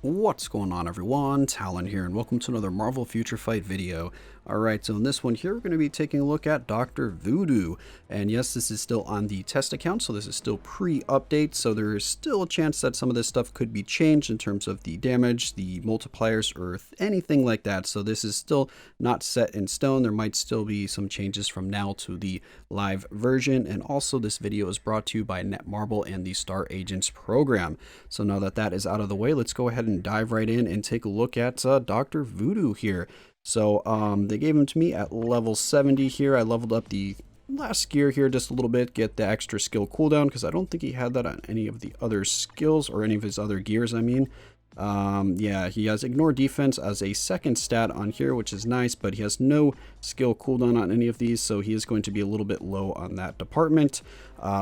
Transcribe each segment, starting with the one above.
What's going on, everyone? Talen here, and welcome to another Marvel Future Fight video. Alright, so in this one here, we're going to be taking a look at Dr. Voodoo. And yes, this is still on the test account, so this is still pre-update, so there is still a chance that some of this stuff could be changed in terms of the damage, the multipliers, or anything like that. So this is still not set in stone. There might still be some changes from now to the live version. And also, this video is brought to you by Netmarble and the Star Agents program. So now that that is out of the way, let's go ahead and dive right in and take a look at Dr. Voodoo here. So they gave him to me at level 70 here. I leveled up the last gear here just a little bit, get the extra skill cooldown, because I don't think he had that on any of the other skills or any of his other gears, I mean. Yeah, he has ignore defense as a second stat on here, which is nice, but he has no skill cooldown on any of these, so he is going to be a little bit low on that department.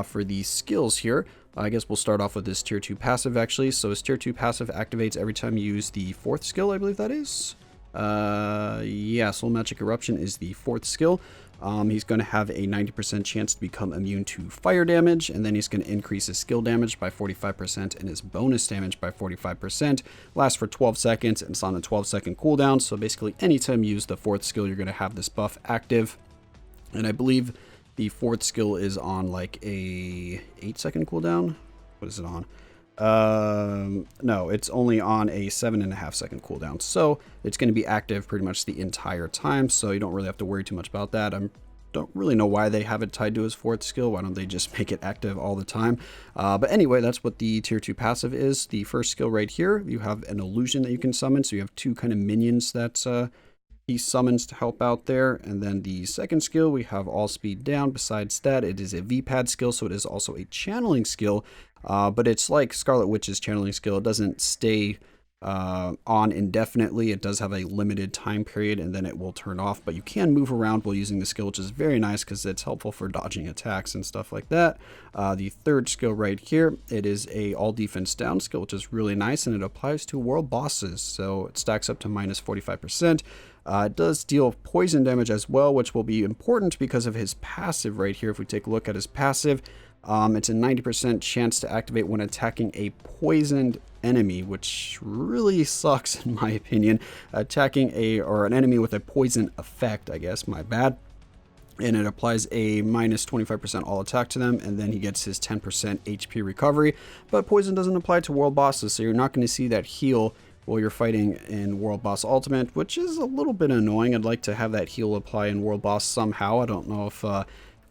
For the skills here, I guess we'll start off with his tier 2 passive actually. So his tier 2 passive activates every time you use the fourth skill, I believe that is. Yeah, Soul Magic Eruption is the fourth skill. He's going to have a 90% chance to become immune to fire damage, and then he's going to increase his skill damage by 45% and his bonus damage by 45%. Lasts for 12 seconds, and it's on a 12-second cooldown, so basically anytime you use the fourth skill, you're going to have this buff active. And I believe the fourth skill is on like a 8-second cooldown. What is it on? No, it's only on a 7.5-second cooldown, so it's going to be active pretty much the entire time, so you don't really have to worry too much about that. Don't really know why they have it tied to his fourth skill. Why don't they just make it active all the time? But anyway, that's what the tier 2 passive is. The first skill right here, you have an illusion that you can summon, so you have two kind of minions that he summons to help out there. And then the second skill, we have all speed down. Besides that, it is a V-pad skill, so it is also a channeling skill. But it's like Scarlet Witch's channeling skill. It doesn't stay on indefinitely. It does have a limited time period, and then it will turn off. But you can move around while using the skill, which is very nice because it's helpful for dodging attacks and stuff like that. The third skill right here, it is a all defense down skill, which is really nice, and it applies to world bosses. So it stacks up to minus 45%. It does deal poison damage as well, which will be important because of his passive right here. If we take a look at his passive, it's a 90% chance to activate when attacking a poisoned enemy, which really sucks in my opinion. Attacking an enemy with a poison effect, I guess, my bad. And it applies a minus 25% all attack to them, and then he gets his 10% HP recovery. But poison doesn't apply to world bosses, so you're not going to see that heal while you're fighting in World Boss Ultimate, which is a little bit annoying. I'd like to have that heal apply in World Boss somehow. I don't know if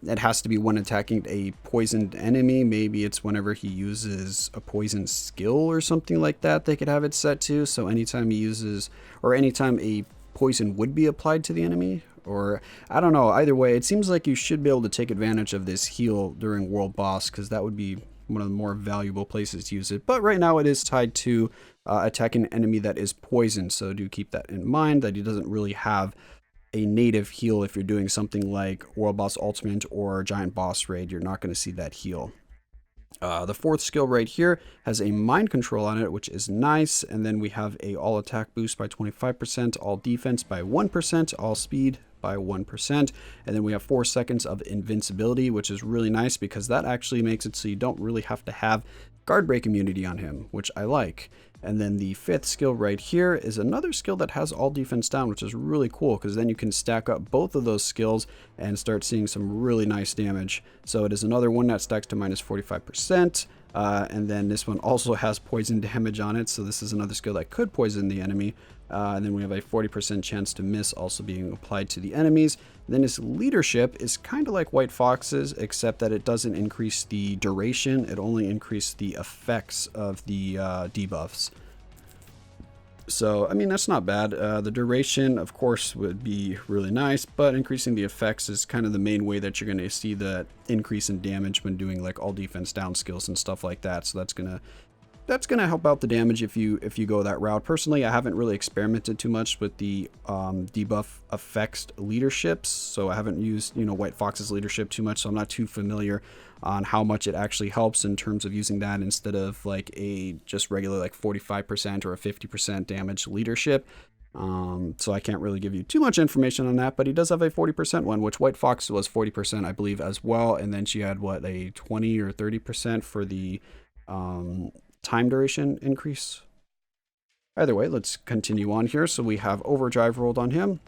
it has to be when attacking a poisoned enemy. Maybe it's whenever he uses a poison skill or something like that, they could have it set to. So anytime he uses, or anytime a poison would be applied to the enemy, or I don't know. Either way, it seems like you should be able to take advantage of this heal during World Boss, because that would be one of the more valuable places to use it. But right now it is tied to attacking an enemy that is poisoned, so do keep that in mind, that he doesn't really have a native heal. If you're doing something like World Boss Ultimate or Giant Boss Raid, you're not going to see that heal. The fourth skill right here has a mind control on it, which is nice. And then we have a all attack boost by 25%, all defense by 1%, all speed by 1%. And then we have 4 seconds of invincibility, which is really nice because that actually makes it so you don't really have to have guard break immunity on him, which I like. And then the fifth skill right here is another skill that has all defense down, which is really cool because then you can stack up both of those skills and start seeing some really nice damage. So it is another one that stacks to minus 45%. And then this one also has poison damage on it. So this is another skill that could poison the enemy. And then we have a 40% chance to miss also being applied to the enemies. Then his leadership is kind of like White Fox's, except that it doesn't increase the duration. It only increases the effects of the debuffs. So, I mean, that's not bad. The duration, of course, would be really nice, but increasing the effects is kind of the main way that you're going to see the increase in damage when doing like all defense down skills and stuff like that. So that's going to help out the damage if you go that route. Personally, I haven't really experimented too much with the debuff effects leaderships, so I haven't used White Fox's leadership too much, so I'm not too familiar on how much it actually helps in terms of using that instead of like a just regular like 45% or a 50% damage leadership. So I can't really give you too much information on that, but he does have a 40% one, which White Fox was 40%, I believe, as well. And then she had what, a 20 or 30% for the time duration increase. Either way, let's continue on here. So we have Overdrive rolled on him.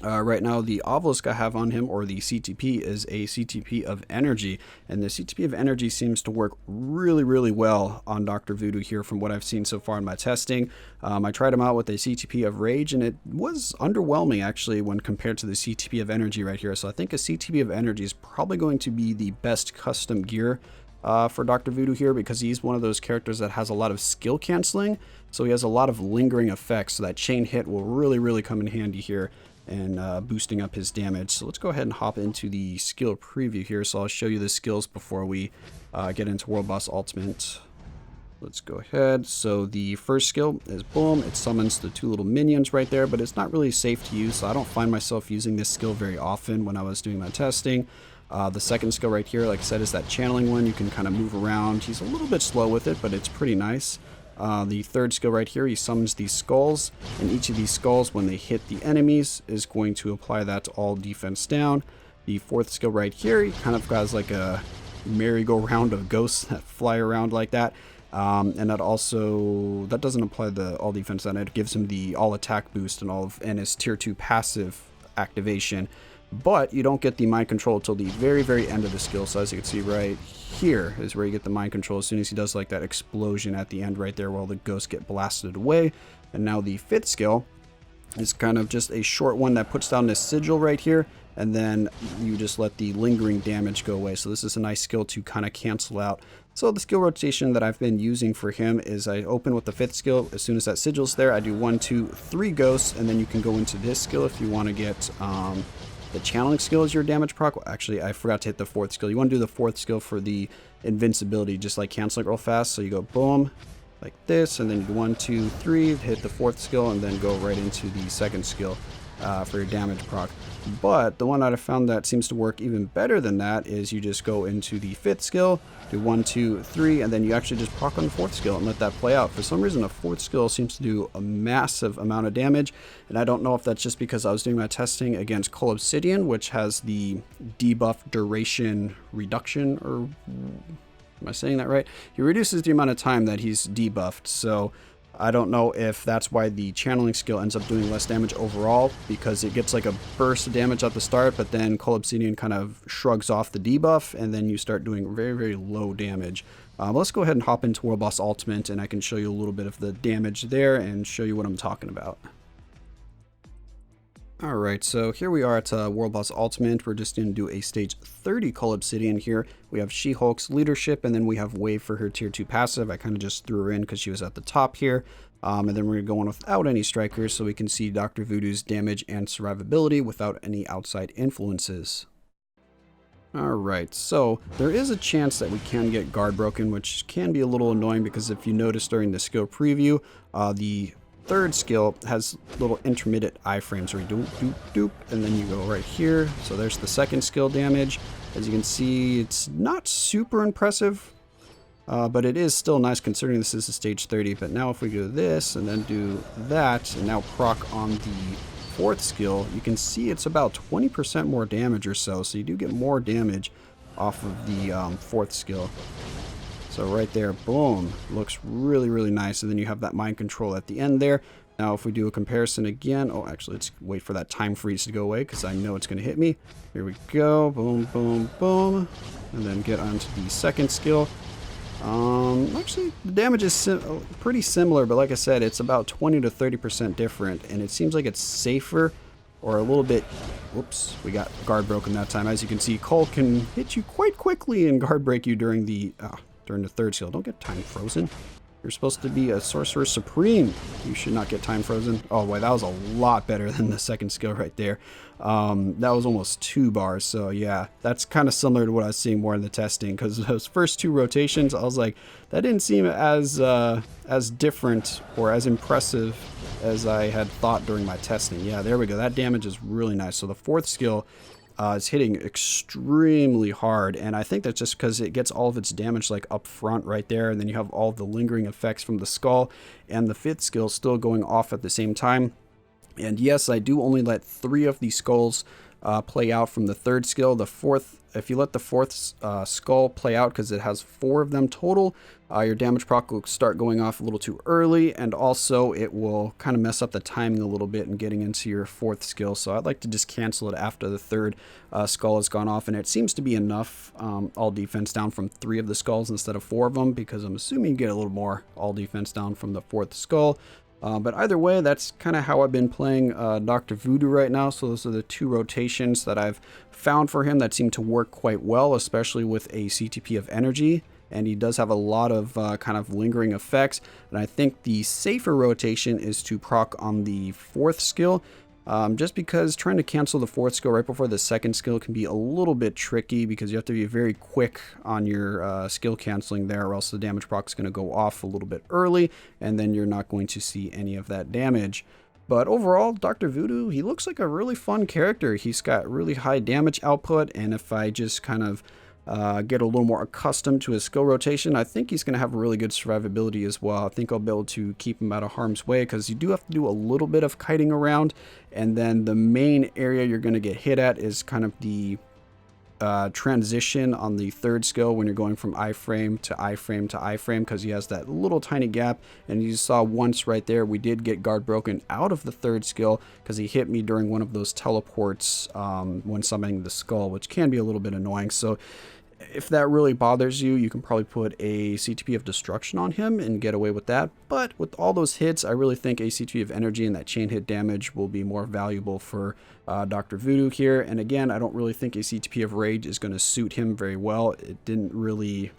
Right now, the obelisk I have on him, or the CTP, is a CTP of energy, and the CTP of energy seems to work really, really well on Dr. Voodoo here from what I've seen so far in my testing. I tried him out with a CTP of rage, and it was underwhelming actually when compared to the CTP of energy right here. So I think a CTP of energy is probably going to be the best custom gear for Dr. Voodoo here, because he's one of those characters that has a lot of skill canceling, so he has a lot of lingering effects, so that chain hit will really, really come in handy here and boosting up his damage. So let's go ahead and hop into the skill preview here. So I'll show you the skills before we get into World Boss Ultimate. Let's go ahead. So the first skill is boom, it summons the 2 little minions right there, but it's not really safe to use, so I don't find myself using this skill very often when I was doing my testing. The second skill right here, like I said, is that channeling one. You can kind of move around. He's a little bit slow with it, but it's pretty nice. The third skill right here, he summons these skulls, and each of these skulls, when they hit the enemies, is going to apply that to all defense down. The fourth skill right here, he kind of has like a merry-go-round of ghosts that fly around like that. And that doesn't apply the all defense down. It gives him the all attack boost and his tier 2 passive activation. But you don't get the mind control until the very, very end of the skill. So as you can see right here is where you get the mind control as soon as he does like that explosion at the end right there while the ghosts get blasted away. And now the fifth skill is kind of just a short one that puts down this sigil right here, and then you just let the lingering damage go away. So this is a nice skill to kind of cancel out. So the skill rotation that I've been using for him is I open with the fifth skill. As soon as that sigil's there, I do 1, 2, 3 ghosts, and then you can go into this skill if you want to get the channeling skill is your damage proc. Well, actually, I forgot to hit the fourth skill. You want to do the fourth skill for the invincibility, just like cancel it real fast. So you go boom, like this, and then you do 1, 2, 3, hit the fourth skill, and then go right into the second skill for your damage proc. But the one that I found that seems to work even better than that is you just go into the fifth skill, do 1, 2, 3, and then you actually just proc on the fourth skill and let that play out. For some reason, the fourth skill seems to do a massive amount of damage, and I don't know if that's just because I was doing my testing against Coal Obsidian, which has the debuff duration reduction, or am I saying that right? He reduces the amount of time that he's debuffed, so I don't know if that's why the channeling skill ends up doing less damage overall, because it gets like a burst of damage at the start, but then Coal Obsidian kind of shrugs off the debuff, and then you start doing very, very low damage. Let's go ahead and hop into World Boss Ultimate, and I can show you a little bit of the damage there and show you what I'm talking about. Alright, so here we are at World Boss Ultimate. We're just going to do a stage 30 Coal Obsidian here. We have She-Hulk's leadership, and then we have Wave for her tier 2 passive. I kind of just threw her in because she was at the top here. And then we're going to go on without any strikers, so we can see Dr. Voodoo's damage and survivability without any outside influences. Alright, so there is a chance that we can get guard broken, which can be a little annoying because if you notice during the skill preview, the third skill has little intermittent iframes where you doop, doop, doop, and then you go right here. So there's the second skill damage. As you can see, it's not super impressive, but it is still nice considering this is a stage 30. But now if we do this and then do that, and now proc on the fourth skill, you can see it's about 20% more damage or so. So you do get more damage off of the fourth skill. So right there, boom, looks really, really nice. And then you have that mind control at the end there. Now, if we do a comparison again, oh, actually, let's wait for that time freeze to go away because I know it's going to hit me. Here we go, boom, boom, boom. And then get onto the second skill. Actually, the damage is pretty similar, but like I said, it's about 20 to 30% different. And it seems like it's safer or a little bit, whoops, we got guard broken that time. As you can see, Cole can hit you quite quickly and guard break you during the third skill. Don't get time frozen. You're supposed to be a Sorcerer Supreme. You should not get time frozen. Oh boy, that was a lot better than the second skill right there. That was almost 2 bars. So yeah, that's kind of similar to what I was seeing more in the testing, because those first 2 rotations, I was like, that didn't seem as different or as impressive as I had thought during my testing. Yeah, there we go. That damage is really nice. So the fourth skill is hitting extremely hard, and I think that's just because it gets all of its damage like up front right there, and then you have all the lingering effects from the skull, and the fifth skill still going off at the same time. And yes, I do only let 3 of these skulls play out from the third skill. The fourth if you let the fourth skull play out, because it has 4 of them total, your damage proc will start going off a little too early, and also it will kind of mess up the timing a little bit in getting into your 4th skill. So I'd like to just cancel it after the 3rd skull has gone off, and it seems to be enough all defense down from 3 of the skulls instead of 4 of them, because I'm assuming you get a little more all defense down from the 4th skull. But either way, that's kind of how I've been playing Dr. Voodoo right now. So those are the 2 rotations that I've found for him that seem to work quite well, especially with a CTP of energy. And he does have a lot of kind of lingering effects. And I think the safer rotation is to proc on the 4th skill. Just because trying to cancel the 4th skill right before the 2nd skill can be a little bit tricky, because you have to be very quick on your skill canceling there, or else the damage proc is going to go off a little bit early, and then you're not going to see any of that damage. But overall, Dr. Voodoo, he looks like a really fun character. He's got really high damage output, and if I just kind of get a little more accustomed to his skill rotation, I think he's going to have really good survivability as well. I think I'll be able to keep him out of harm's way, because you do have to do a little bit of kiting around, and then the main area you're going to get hit at is kind of the transition on the 3rd skill when you're going from iframe to iframe to iframe, because he has that little tiny gap. And you saw once right there, we did get guard broken out of the 3rd skill because he hit me during one of those teleports when summoning the skull, which can be a little bit annoying. So if that really bothers you, you can probably put a CTP of destruction on him and get away with that. But with all those hits, I really think a CTP of energy and that chain hit damage will be more valuable for Dr. Voodoo here. And again, I don't really think a CTP of rage is going to suit him very well. It didn't really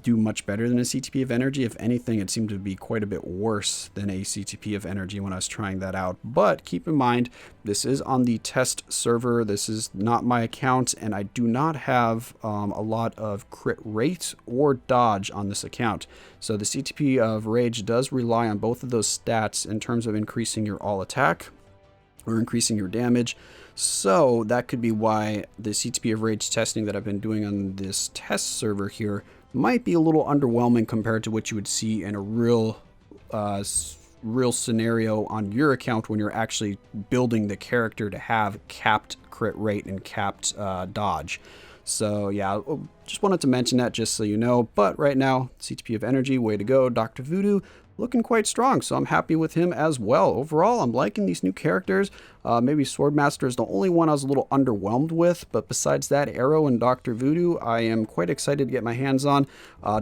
do much better than a CTP of energy. If anything, it seemed to be quite a bit worse than a CTP of energy when I was trying that out. But keep in mind, this is on the test server. This is not my account, and I do not have a lot of crit rate or dodge on this account. So the CTP of rage does rely on both of those stats in terms of increasing your all attack or increasing your damage. So that could be why the CTP of rage testing that I've been doing on this test server here might be a little underwhelming compared to what you would see in a real scenario on your account when you're actually building the character to have capped crit rate and capped dodge. So yeah, just wanted to mention that just so you know. But right now, CTP of energy, way to go. Dr. Voodoo, looking quite strong, so I'm happy with him as well. Overall, I'm liking these new characters. Maybe Swordmaster is the only one I was a little underwhelmed with, but besides that, Arrow and Dr. Voodoo, I am quite excited to get my hands on.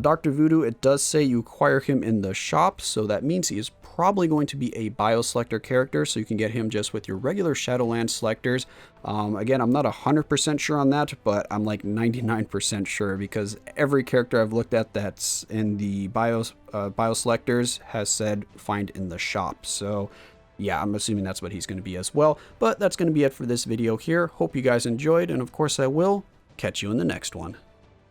Dr. Voodoo, it does say you acquire him in the shop, so that means he is probably going to be a bio-selector character, so you can get him just with your regular Shadowland selectors. Again, I'm not 100% sure on that, but I'm like 99% sure, because every character I've looked at that's in the bio selectors has said find in the shop. So yeah, I'm assuming that's what he's going to be as well. But that's going to be it for this video here. Hope you guys enjoyed, and of course I will catch you in the next one.